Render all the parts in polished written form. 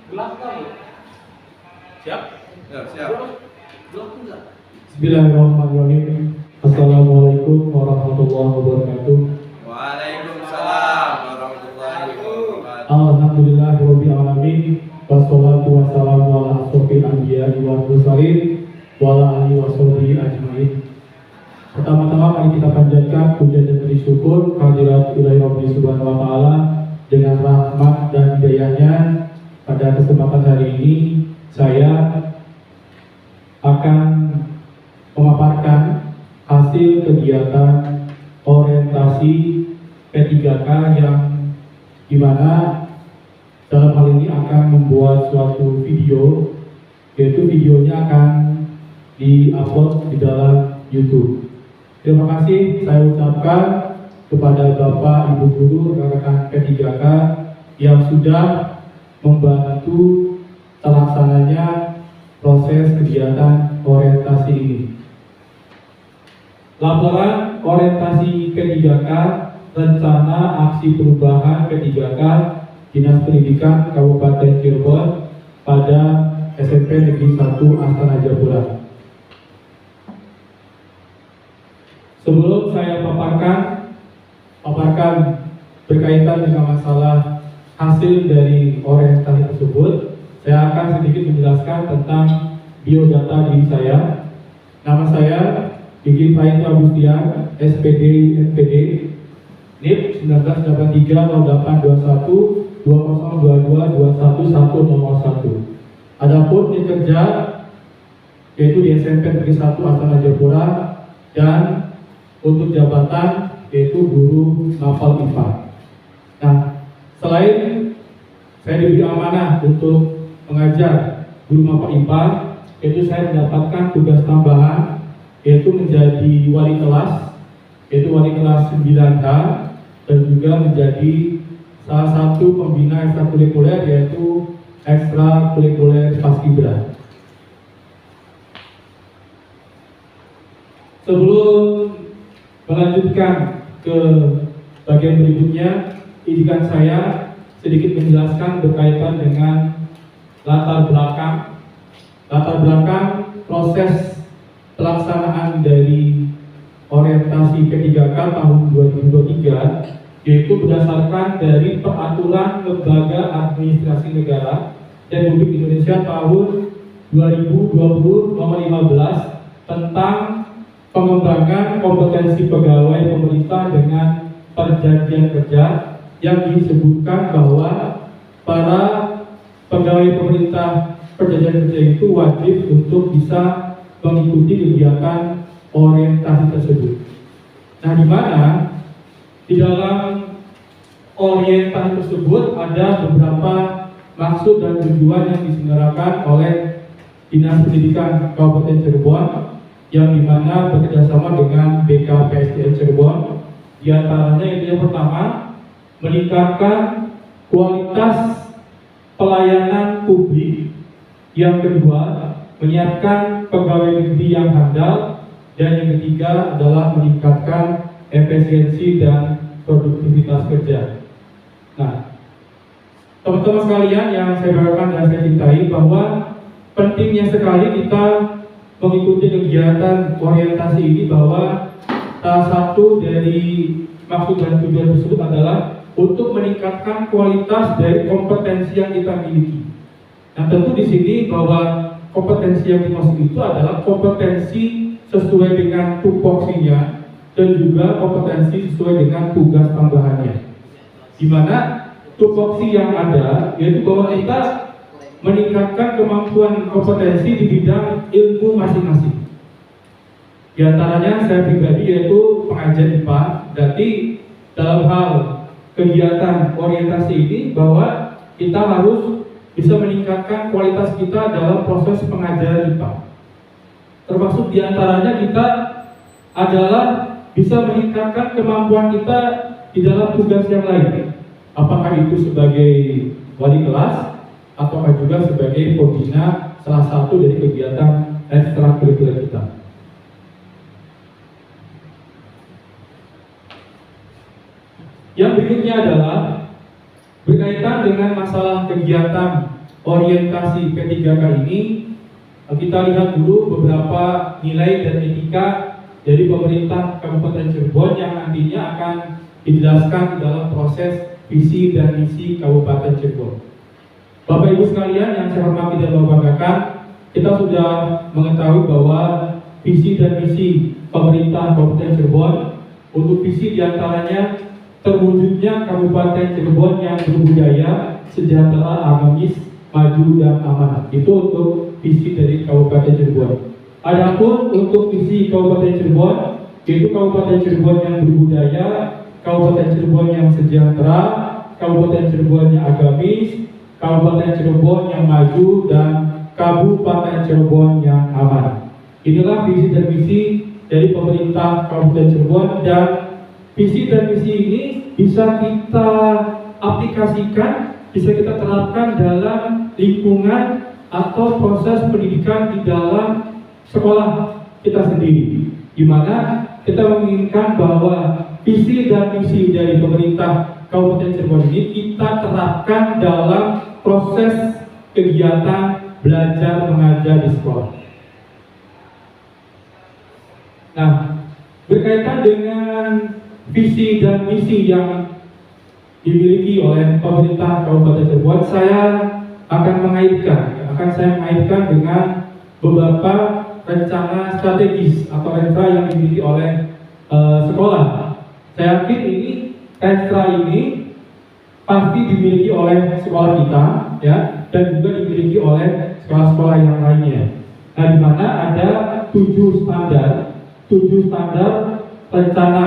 Gelap kali. Siap? Ya, siap. Gelap enggak? Bismillahirrahmanirrahim. Assalamualaikum warahmatullahi wabarakatuh. Waalaikumsalam warahmatullahi wabarakatuh. Alhamdulillahirabbil alamin. Wassalatu wassalamu ala asrofil anbiya'i wal mursalin wa ala alihi washabihi ajmain. Pertama-tama mari kita panjatkan puja dan puji syukur kehadirat Ilahi Rabbi Subhanahu wa taala dengan rahmat dan hidayahnya. Pada kesempatan hari ini saya akan memaparkan hasil kegiatan orientasi P3K yang dimana dalam hal ini akan membuat suatu video, yaitu videonya akan di-upload di dalam YouTube. Terima kasih saya ucapkan kepada Bapak, Ibu Guru, rekan-rekan P3K yang sudah membantu terlaksananya proses kegiatan orientasi ini. Laporan orientasi P3K, rencana aksi perubahan P3K Dinas Pendidikan Kabupaten Cirebon pada SMP Negeri 1 Astana Japura. Sebelum saya paparkan berkaitan dengan masalah hasil dari orientasi tersebut, saya akan sedikit menjelaskan tentang biodata diri saya. Nama saya Gigi Faith Agustian, SPD NPD, NIP 1983 0821 2022 21101. Adapun di kerja yaitu di SMP Negeri 1 Astana Japura, dan untuk jabatan yaitu guru Mapal IPA. Nah, selain saya diberi amanah untuk mengajar guru Mapal IPA, yaitu saya mendapatkan tugas tambahan yaitu menjadi wali kelas, yaitu wali kelas 9H, dan juga menjadi salah satu pembina ekstrakurikuler yaitu ekstrakurikuler Paskibra. Sebelum melanjutkan ke bagian berikutnya, izinkan saya sedikit menjelaskan berkaitan dengan latar belakang proses pelaksanaan dari orientasi P3K tahun 2023, yaitu berdasarkan dari Peraturan Lembaga Administrasi Negara Republik Indonesia tahun 2020 nomor 15 tentang pengembangan kompetensi pegawai pemerintah dengan perjanjian kerja, yang disebutkan bahwa para pegawai pemerintah perjanjian kerja itu wajib untuk bisa mengikuti kegiatan orientasi tersebut. Nah, di mana di dalam orientasi tersebut ada beberapa maksud dan tujuan yang diselenggarakan oleh Dinas Pendidikan Kabupaten Cirebon, yang dimana bekerjasama dengan BKPSDM Cirebon. Di antaranya itu yang pertama, meningkatkan kualitas pelayanan publik. Yang kedua, menyiapkan pegawai negeri yang handal. Dan yang ketiga adalah meningkatkan efisiensi dan produktivitas kerja. Nah, teman-teman sekalian yang saya banggakan dan saya cintai, bahwa pentingnya sekali kita mengikuti kegiatan orientasi ini, bahwa salah satu dari maksud dan tujuan tersebut adalah untuk meningkatkan kualitas dari kompetensi yang kita miliki. Nah, tentu di sini bahwa kompetensi yang dimaksud itu adalah kompetensi sesuai dengan tupoksinya dan juga kompetensi sesuai dengan tugas tambahannya. Di mana tupoksi yang ada yaitu bahwa kita meningkatkan kemampuan kompetensi di bidang ilmu masing-masing. Di antaranya saya pribadi yaitu pengajar IPA. Berarti dalam hal kegiatan orientasi ini bahwa kita harus bisa meningkatkan kualitas kita dalam proses pengajaran IPA. Termasuk di antaranya kita adalah bisa meningkatkan kemampuan kita di dalam tugas yang lain. Apakah itu sebagai wali kelas, ataukah juga sebagai pembina salah satu dari kegiatan ekstrakurikuler kita. Yang berikutnya adalah berkaitan dengan masalah kegiatan orientasi P3K ini, kita lihat dulu beberapa nilai dan etika dari pemerintah Kabupaten Cirebon yang nantinya akan dijelaskan di dalam proses visi dan misi Kabupaten Cirebon. Bapak Ibu sekalian yang saya hormati dan banggakan, kita sudah mengetahui bahwa visi dan misi pemerintah Kabupaten Cirebon, untuk visi diantaranya terwujudnya Kabupaten Cirebon yang berbudaya, sejahtera, agamis, maju dan aman. Itu untuk visi dari Kabupaten Cirebon. Adapun untuk visi Kabupaten Cirebon, yaitu Kabupaten Cirebon yang berbudaya, Kabupaten Cirebon yang sejahtera, Kabupaten Cirebon yang agamis, Kabupaten Cirebon yang maju, dan Kabupaten Cirebon yang aman. Inilah visi dan misi dari pemerintah Kabupaten Cirebon, dan visi dan misi ini bisa kita aplikasikan, bisa kita terapkan dalam lingkungan atau proses pendidikan di dalam sekolah kita sendiri, di mana kita menginginkan bahwa visi dan misi dari pemerintah Kabupaten Cirebon ini kita terapkan dalam proses kegiatan belajar mengajar di sekolah. Nah, berkaitan dengan visi dan misi yang dimiliki oleh pemerintah Kabupaten Cirebon, saya akan mengaitkan dengan beberapa rencana strategis atau rencana yang dimiliki oleh sekolah. Saya yakin rencana ini pasti dimiliki oleh sekolah kita, ya, dan juga dimiliki oleh sekolah-sekolah yang lainnya. Nah, di mana ada 7 standar rencana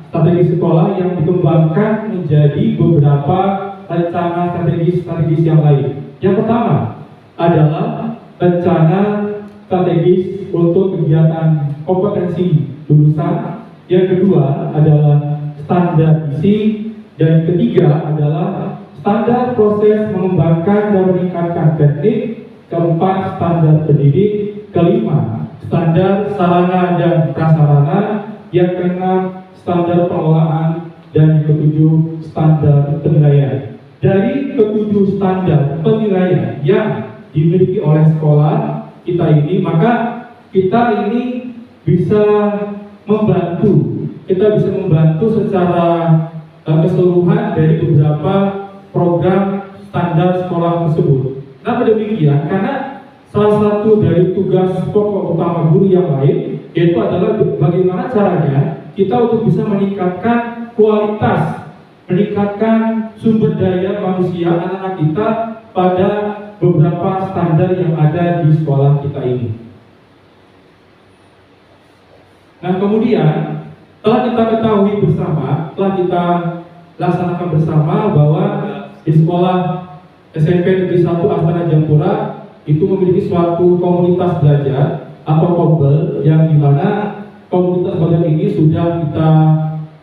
strategi sekolah yang dikembangkan menjadi beberapa rencana strategis yang lain. Yang pertama adalah rencana strategis untuk kegiatan kompetensi lulusan. Yang kedua adalah standar visi, dan ketiga adalah standar proses mengembangkan dan meningkatkan teknik. Keempat, standar pendidik. Kelima, standar sarana dan prasarana. Yang keenam, standar pengelolaan. Dan ketujuh, standar penilaian. Dari ketujuh standar penilaian yang dimiliki oleh sekolah kita ini, maka kita ini bisa membantu secara keseluruhan dari beberapa program standar sekolah tersebut. Kenapa demikian? Karena salah satu dari tugas pokok utama guru yang lain yaitu adalah bagaimana caranya kita untuk bisa meningkatkan kualitas, meningkatkan sumber daya manusia anak-anak kita pada beberapa standar yang ada di sekolah kita ini. Nah, kemudian telah kita ketahui bersama, telah kita laksanakan bersama bahwa di sekolah SMP Negeri 1 Astana Jampura itu memiliki suatu komunitas belajar atau kombel, yang dimana komunitas belajar ini sudah kita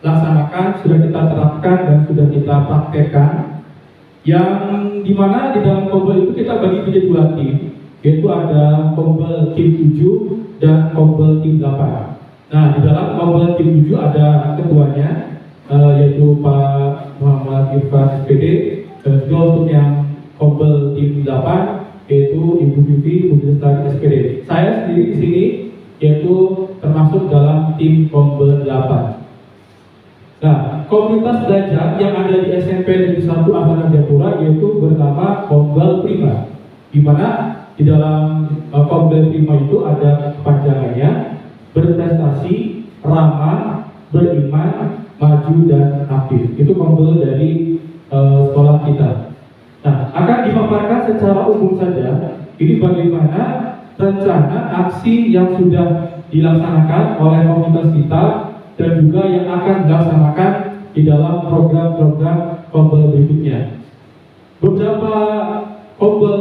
laksanakan, sudah kita terapkan, dan sudah kita praktekkan, yang dimana di dalam kombel itu kita bagi menjadi 2 tim, yaitu ada kombel tim 7 dan kombel tim 8. Nah, di dalam kombel tim 7 ada ketuanya, yaitu Pak Muhammad Irfan SPD, dan juga untuk yang kombel tim 8 yaitu Ibu Vivi Budrestari SPD. Saya sendiri di sini yaitu termasuk dalam tim kombel 8. Nah, komunitas belajar yang ada di SMP Negeri 1 Astana Jampura yaitu bernama Kombel Prima, di mana di dalam Kombel Prima itu ada kepanjangannya: berprestasi, ramah, beriman, maju, dan aktif. Itu kombel dari sekolah kita. Nah, akan dipaparkan secara umum saja ini bagaimana rencana aksi yang sudah dilaksanakan oleh komunitas kita dan juga yang akan dilaksanakan di dalam program-program kombel berikutnya. Beberapa kombel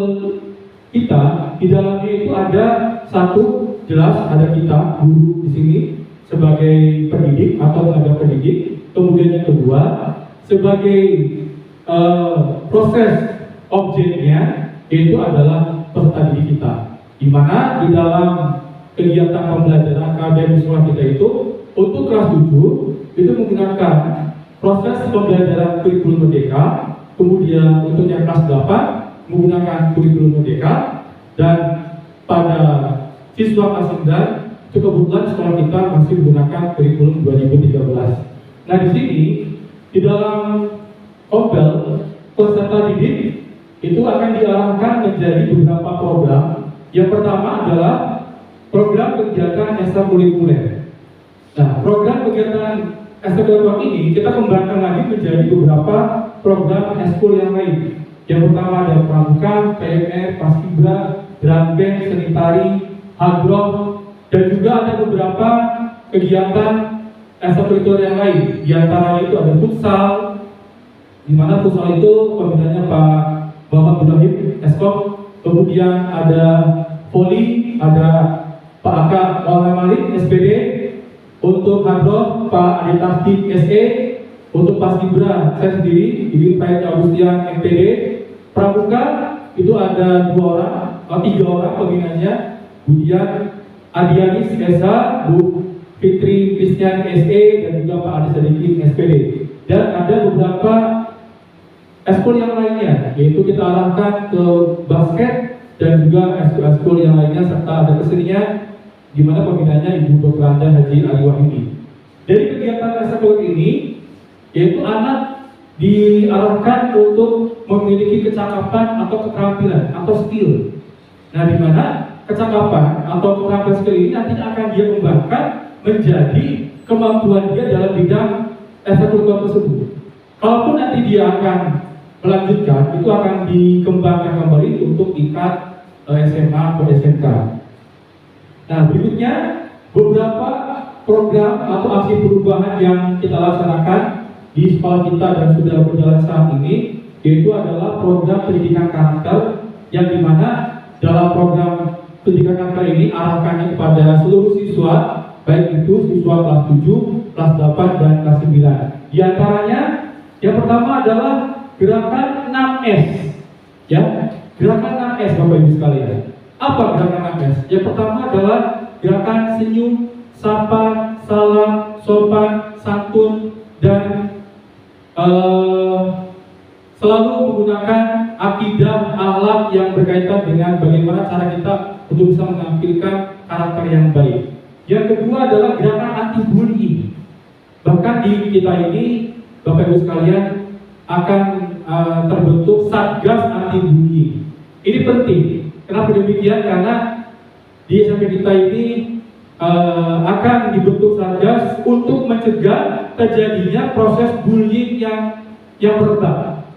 kita di dalamnya itu ada satu, jelas ada kita guru di sini sebagai pendidik atau tenaga pendidik. Kemudian yang kedua sebagai proses objeknya yaitu adalah peserta didik kita, di mana di dalam kegiatan pembelajaran akademik sekolah kita itu untuk kelas 7 itu menggunakan proses pembelajaran kurikulum merdeka. Kemudian untuk yang kelas 8 menggunakan kurikulum merdeka, dan pada siswa kelas 9 itu kebetulan sekolah kita masih menggunakan kurikulum 2013. Nah di sini di dalam Kompel peserta didik itu akan diarahkan menjadi beberapa program. Yang pertama adalah program kegiatan ekstrakurikuler. Nah, program kegiatan ekstrakurikuler ini kita kembangkan lagi menjadi beberapa program ekskul yang lain. Yang pertama ada pramuka, PMR, paskibra, drum band, seni tari, hadroh, dan juga ada beberapa kegiatan ekstrakurikuler yang lain. Di antaranya itu ada futsal, di mana futsal itu pembinanya Pak Muhammad Ibrahim Eskom. Kemudian ada voli, ada Pak Aka Maulana Malik SPD. Untuk hadroh Pak Adi Tasdik SE. Untuk paskibra saya sendiri, Ibu Pak Agustian MPD. Pramuka itu ada 3 orang pembinanya, kemudian Adianis SH, Bu Fitri Kristian SE, dan juga Pak Adi Sadikin SPD. Dan ada beberapa ekskul yang lainnya, yaitu kita arahkan ke basket dan juga ekskul yang lainnya, serta ada kesenian di mana pembinanya Ibu Dr. Anda Haji Ali Wahyudi. Dari kegiatan ekskul ini, yaitu anak diarahkan untuk memiliki kecakapan atau keterampilan atau skill. Nah, di mana kecakapan atau keterampilan skill ini nantinya akan dia kembangkan menjadi kemampuan dia dalam bidang ekstrakurikuler tersebut. Kalaupun nanti dia akan melanjutkan, itu akan dikembangkan kembali untuk tingkat SMA atau SMK. Nah, berikutnya beberapa program atau aksi perubahan yang kita laksanakan di sekolah kita dan sudah berjalan saat ini, yaitu adalah program pendidikan karakter, yang dimana dalam program pendidikan karakter ini arahkannya kepada seluruh siswa, baik itu siswa kelas 7, kelas 8, dan kelas 9. Di antaranya, yang pertama adalah gerakan 6S. Ya, gerakan 6S Bapak Ibu sekalian. Apa gerakan 6S? Yang pertama adalah gerakan senyum, sapa, salam, sopan, santun, dan selalu menggunakan akidah akhlak yang berkaitan dengan bagaimana cara kita untuk bisa menampilkan karakter yang baik. Yang kedua adalah gerakan anti bullying. Bahkan di kita ini, Bapak Ibu sekalian, akan terbentuk satgas anti bullying. Ini penting. Kenapa demikian? Karena di SMP kita ini akan dibentuk satgas untuk mencegah terjadinya proses bullying yang berkembang.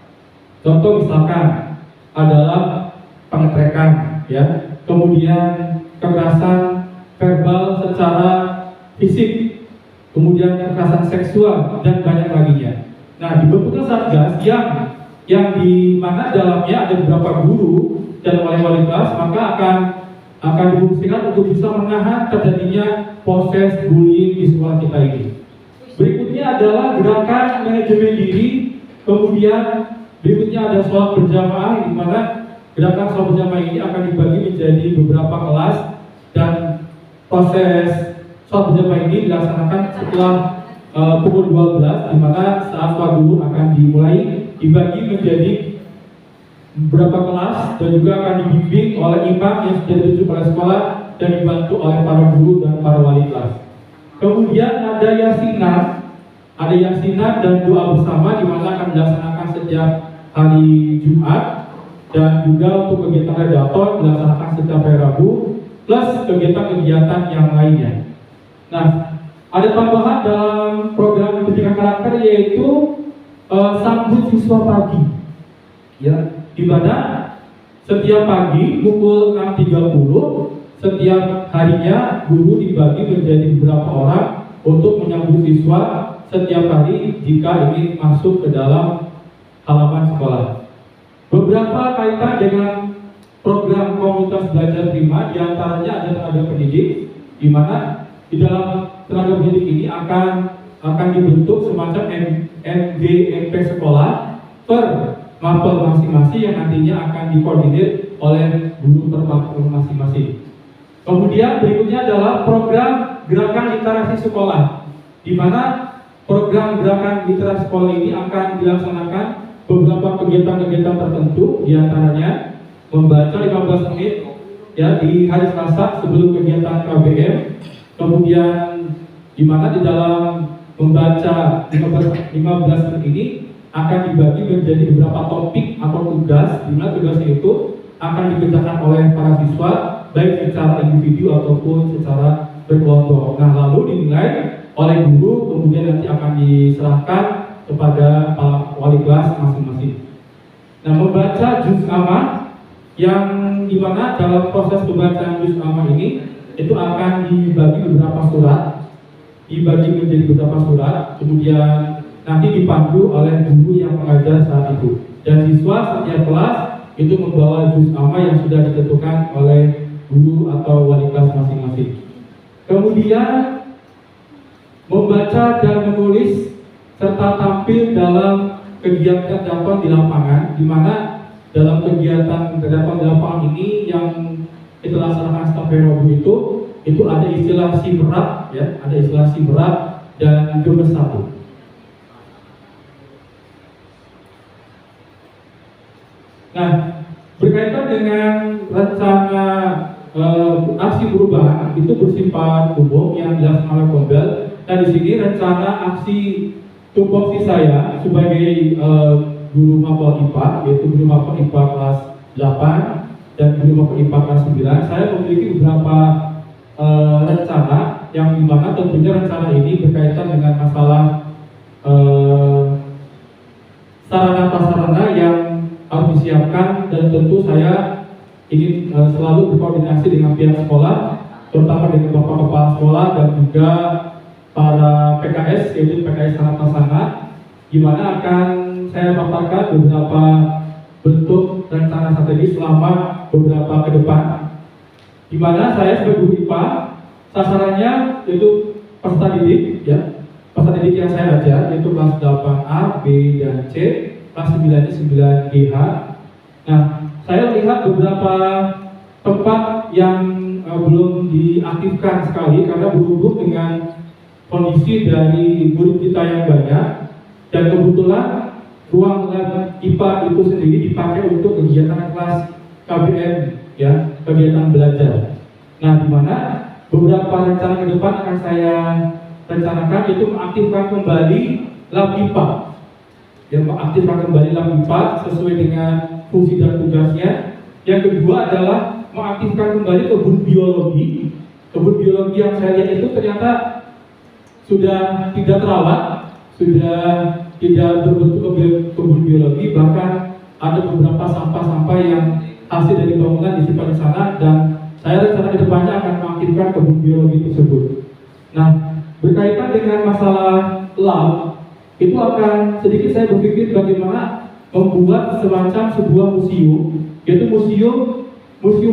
Contoh misalkan adalah pengetrekan, ya, kemudian kekerasan verbal secara fisik, kemudian kekerasan seksual, dan banyak laginya. Nah, dibentuknya satgas yang di mana dalamnya ada beberapa guru dan wali kelas, maka akan difungsikan untuk bisa menahan terjadinya proses bullying di sekolah kita ini. Berikutnya adalah gerakan manajemen diri, kemudian berikutnya ada sholat berjamaah, di mana gerakan sholat berjamaah ini akan dibagi menjadi beberapa kelas, dan proses sholat berjamaah ini dilaksanakan setelah pukul 12, di mana saat sholat dulu akan dimulai, dibagi menjadi beberapa kelas, dan juga akan dibimbing oleh imam yang sudah ditunjuk oleh sekolah dan dibantu oleh para guru dan para wali kelas. Kemudian ada yasinan dan doa bersama, di mana akan dilaksanakan setiap hari Jumat, dan juga untuk kegiatan redaktor dilaksanakan setiap hari Rabu, plus kegiatan-kegiatan yang lainnya. Nah, ada tambahan dalam program pendidikan karakter, yaitu sambut siswa pagi, ya, di mana setiap pagi pukul 6.30 setiap harinya guru dibagi menjadi beberapa orang untuk menyambut siswa setiap hari jika ingin masuk ke dalam halaman sekolah. Beberapa kaitan dengan program komunitas belajar prima, diantaranya ada tenaga pendidik, di mana di dalam tenaga pendidik ini akan dibentuk semacam MGMP sekolah per mapel masing-masing yang nantinya akan dikoordinir oleh guru per mapel masing-masing. Kemudian berikutnya adalah program gerakan literasi sekolah, di mana program gerakan literasi sekolah ini akan dilaksanakan beberapa kegiatan-kegiatan tertentu, diantaranya membaca 15 menit ya di hari Selasa sebelum kegiatan KBM, kemudian di mana di dalam membaca 15 menit ini akan dibagi menjadi beberapa topik atau tugas, di mana tugasnya itu akan dikerjakan oleh para siswa baik secara individu ataupun secara berkelompok. Nah, lalu dinilai oleh guru, kemudian nanti akan diserahkan kepada wali kelas masing-masing. Nah, membaca juz amma yang dimana dalam proses pembacaan juz amma ini itu akan dibagi beberapa surat, kemudian nanti dipandu oleh guru yang mengajar saat itu. Dan siswa setiap kelas itu membawa juz amma yang sudah ditentukan oleh guru atau wali kelas masing-masing. Kemudian membaca dan menulis serta tampil dalam kegiatan dakwah di lapangan, di mana dalam kegiatan dakwah di lapangan ini yang kita laksanakan setiap Rabu itu ada istilah simrat, ya, ada istilah simrat dan gemes satu. Nah, berkaitan dengan rencana aksi perubahan itu bersifat umum yang dilaksanakan oleh Kombel. Nah, di sini rencana aksi tupoksi saya sebagai guru mapel IPA, yaitu guru mapel IPA kelas 8 dan guru mapel IPA kelas 9, saya memiliki beberapa rencana yang dimana tentunya rencana ini berkaitan dengan masalah sarana-prasarana yang harus disiapkan, dan tentu saya ingin selalu berkoordinasi dengan pihak sekolah, terutama dengan bapak kepala sekolah dan juga para PKS, yaitu PKS sarana-prasarana, di mana akan saya paparkan beberapa bentuk rencana strategi selama beberapa ke depan, di mana saya sebagai guru IPA sasarannya yaitu peserta didik, ya, peserta didik yang saya ajar yaitu kelas 8A, B, dan C, kelas 9 9GH. Nah, saya lihat beberapa tempat yang belum diaktifkan sekali karena berhubung dengan kondisi dari murid kita yang banyak, dan kebetulan ruang lab IPA itu sendiri dipakai untuk kegiatan kelas KBM, ya, kegiatan belajar. Nah, di mana beberapa rencana ke depan akan saya rencanakan itu mengaktifkan kembali lab IPA, yang mengaktifkan kembali lab IPA sesuai dengan fungsi dan tugasnya. Yang kedua adalah mengaktifkan kembali kebun biologi. Kebun biologi yang saya lihat itu ternyata sudah tidak terawat, sudah tidak berbentuk kebun biologi, bahkan ada beberapa sampah-sampah yang hasil dari bangunan disimpan di sana, dan saya rencana ke depannya akan mengaktifkan kebun biologi tersebut. Nah, berkaitan dengan masalah lab, itu akan sedikit saya berpikir bagaimana membuat semacam sebuah museum, yaitu museum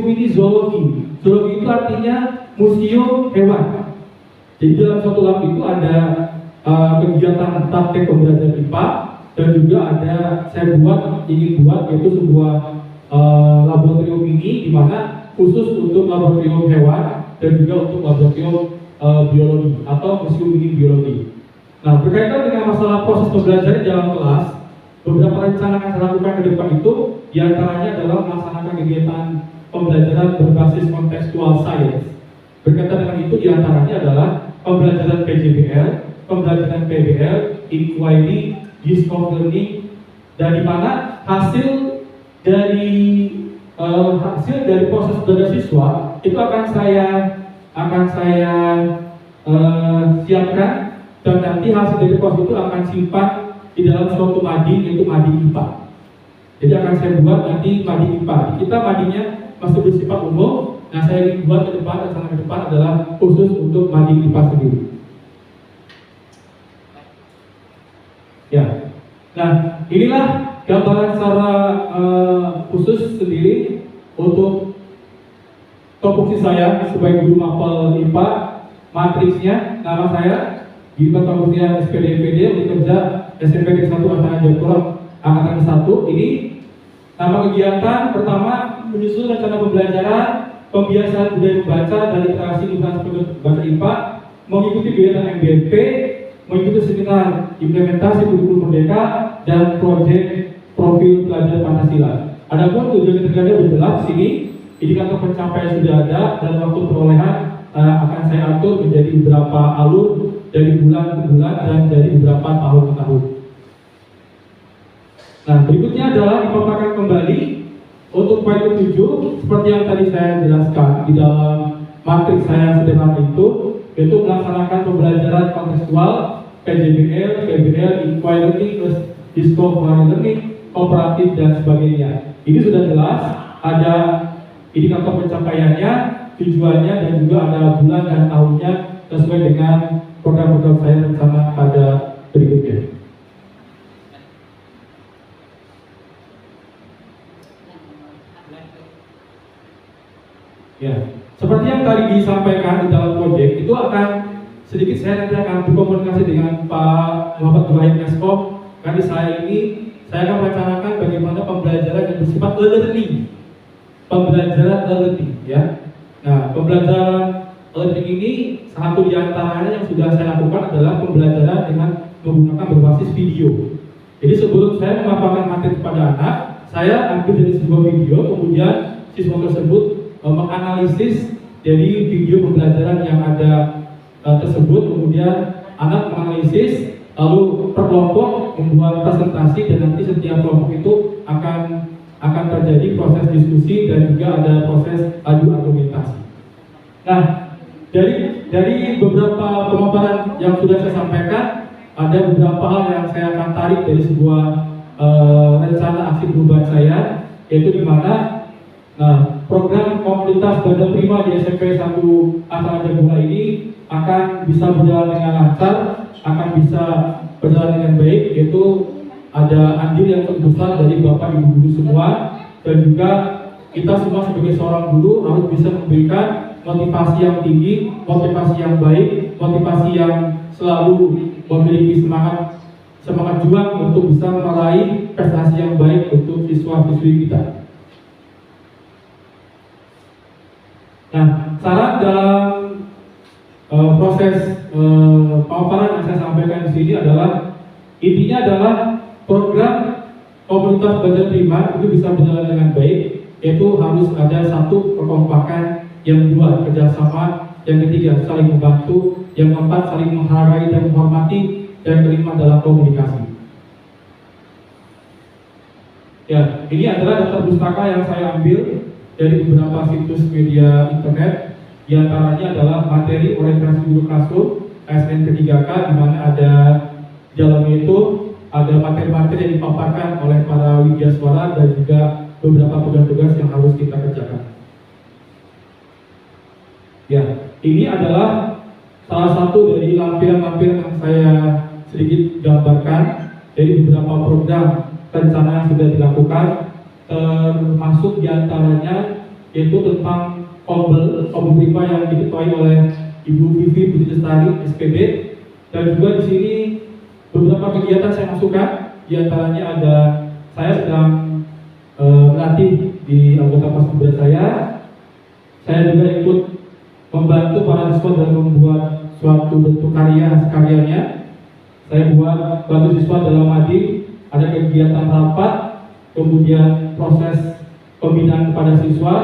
ini zoologi. Zoologi itu artinya museum hewan. Jadi dalam suatu lab itu ada kegiatan praktek pembelajaran IPA, dan juga ada ingin buat yaitu sebuah laboratorium ini, di mana khusus untuk laboratorium hewan dan juga untuk laboratorium biologi atau museum ini biologi. Nah, berkaitan dengan masalah proses pembelajaran di dalam kelas, beberapa rencana yang saya lakukan ke depan itu diantaranya adalah melaksanakan kegiatan pembelajaran berbasis contextual science. Berkaitan dengan itu diantaranya adalah pembelajaran PJBL, pembelajaran PBL, inquiry, discovery learning, dan di mana hasil dari proses belajar siswa itu akan saya siapkan, dan nanti hasil dari proses itu akan simpan di dalam suatu mading, yaitu mading IPA. Jadi akan saya buat nanti mading IPA. Kita madingnya masih bersifat umum. Nah, saya ingin buat ke depan, rencana ke depan adalah khusus untuk mading IPA sendiri. Ya. Nah, inilah gambaran secara khusus sendiri untuk topoksi saya sebagai guru mapel IPA. Matriksnya, nama saya di kementerian SPDPD untuk kerja SMP 1 Astana Jayapura angkatan 1. Ini nama kegiatan pertama menyusun rencana pembelajaran, pembiasaan budaya membaca dan literasi literasi bahasa IPA, mengikuti kegiatan MBMP, mengikuti seminar implementasi kurikulum merdeka, dan proyek profil pelajar Pancasila. Adapun tujuan ketiganya sudah jelas di sini, indikator pencapaian sudah ada dan waktu perolehan akan saya atur menjadi beberapa alur dari bulan ke bulan dan dari beberapa tahun ke tahun. Nah, berikutnya adalah dipaparkan kembali untuk poin ke-7 seperti yang tadi saya jelaskan di dalam matriks saya sederhana itu, yaitu melaksanakan pembelajaran kontekstual, PJBL, PBL, Inquiry Learning, terus Discovery Learning, kooperatif dan sebagainya. Ini sudah jelas, ada indikator pencapaiannya, tujuannya, dan juga ada bulan dan tahunnya sesuai dengan program-program saya rencana pada berikutnya. Ya, seperti yang tadi disampaikan di dalam proyek itu akan sedikit saya nanti akan berkomunikasi dengan Pak Muhammad Ibrahim Eskom. Karena saya akan merencanakan bagaimana pembelajaran yang bersifat learning, ya. Nah, pembelajaran learning ini satu di antaranya yang sudah saya lakukan adalah pembelajaran dengan menggunakan berbasis video. Jadi sebelum saya memaparkan materi kepada anak, saya ambil dari sebuah video, kemudian siswa tersebut menganalisis dari video pembelajaran yang ada tersebut, kemudian anak menganalisis, lalu per kelompok membuat presentasi dan nanti setiap kelompok itu akan terjadi proses diskusi dan juga ada proses adu argumentasi. Nah, dari beberapa pemaparan yang sudah saya sampaikan, ada beberapa hal yang saya akan tarik dari sebuah rencana aksi perubahan saya, yaitu di mana program komunitas Bandar Prima di SMP 1 Asal Jagula ini akan bisa berjalan dengan lancar, akan bisa berjalan dengan baik, yaitu ada andil yang cukup besar dari Bapak Ibu guru semua, dan juga kita semua sebagai seorang guru harus bisa memberikan motivasi yang tinggi, motivasi yang baik, motivasi yang selalu memiliki semangat juang untuk bisa meraih prestasi yang baik untuk siswa-siswi kita. Nah, saran dalam proses pemaparan yang saya sampaikan di sini adalah intinya adalah program komunitas Bandar Prima itu bisa berjalan dengan baik, yaitu harus ada satu kekompakan, yang kedua kerjasama, yang ketiga saling membantu, yang keempat saling menghargai dan menghormati, dan kelima adalah komunikasi. Ya, ini adalah daftar pustaka yang saya ambil dari beberapa situs media internet, di antaranya adalah materi orientasi guru classroom ASN P3K, di mana ada di dalamnya itu ada materi-materi yang dipaparkan oleh para widyaswara dan juga beberapa tugas-tugas yang harus kita kerjakan. Ya, ini adalah salah satu dari lampiran-lampiran yang saya sedikit gambarkan dari beberapa program rencana yang sudah dilakukan, termasuk diantaranya yaitu tentang Kombel Prima yang diketuai oleh Ibu Vivi Budi Lestari SPD, dan juga di sini beberapa kegiatan saya masukkan, diantaranya ada saya sedang melatih di anggota paskibra saya juga ikut membantu para siswa dalam membuat suatu bentuk karyanya. Saya buat bantu siswa dalam ada kegiatan rapat, kemudian proses pembinaan kepada siswa,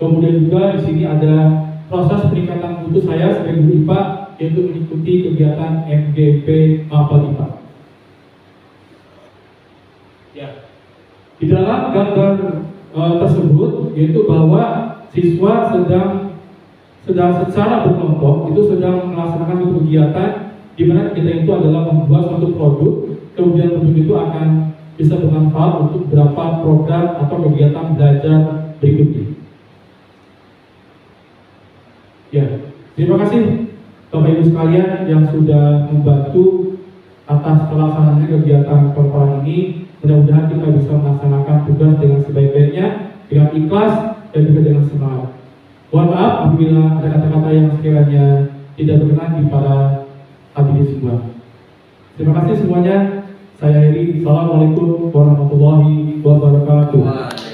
kemudian juga di sini ada proses peningkatan mutu saya sebagai guru IPA, yaitu mengikuti kegiatan MGP Mapel IPA. Ya, di dalam gambar tersebut yaitu bahwa siswa sedang secara berkelompok itu sedang melaksanakan suatu kegiatan di mana kegiatan itu adalah membuat suatu produk, kemudian produk itu akan bisa bermanfaat untuk beberapa program atau kegiatan belajar berikutnya. Ya, terima kasih Bapak Ibu sekalian yang sudah membantu atas pelaksanaannya kegiatan pemaparan ini. Mudah-mudahan kita bisa melaksanakan tugas dengan sebaik-baiknya, dengan ikhlas dan juga dengan semangat. Mohon maaf apabila ada kata-kata yang sekiranya tidak berkenan di para hadirin semua. Terima kasih semuanya. Saya Heri. Assalamualaikum warahmatullahi wabarakatuh.